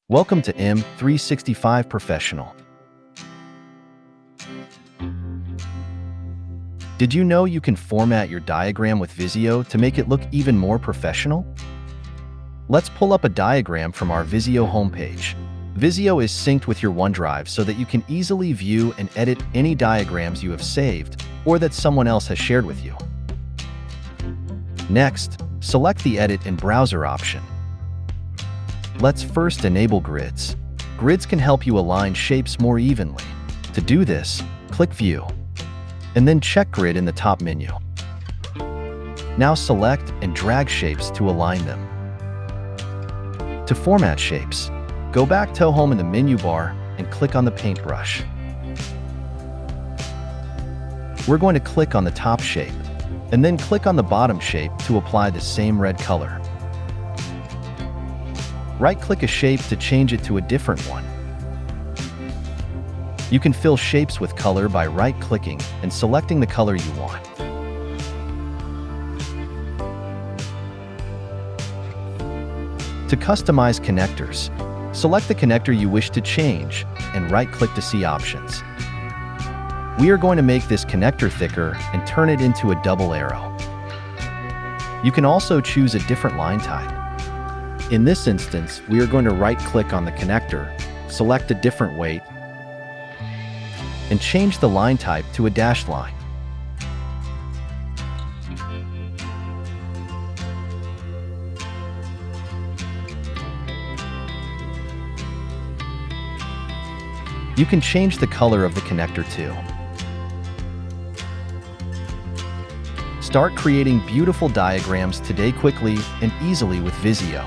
Welcome to M365 Professional. Did you know you can format your diagram with Visio to make it look even more professional? Let's pull up a diagram from our Visio homepage. Visio is synced with your OneDrive so that you can easily view and edit any diagrams you have saved or that someone else has shared with you. Next, select the Edit in Browser option. Let's first enable grids. Grids can help you align shapes more evenly. To do this, click View, and then check Grid in the top menu. Now select and drag shapes to align them. To format shapes, go back to Home in the menu bar and click on the paintbrush. We're going to click on the top shape, and then click on the bottom shape to apply the same red color. Right-click a shape to change it to a different one. You can fill shapes with color by right-clicking and selecting the color you want. To customize connectors, select the connector you wish to change and right-click to see options. We are going to make this connector thicker and turn it into a double arrow. You can also choose a different line type. In this instance, we are going to right-click on the connector, select a different weight, and change the line type to a dashed line. You can change the color of the connector too. Start creating beautiful diagrams today quickly and easily with Visio.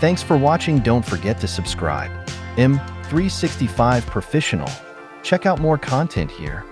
Thanks for watching. Don't forget to subscribe. M365 Professional. Check out more content here.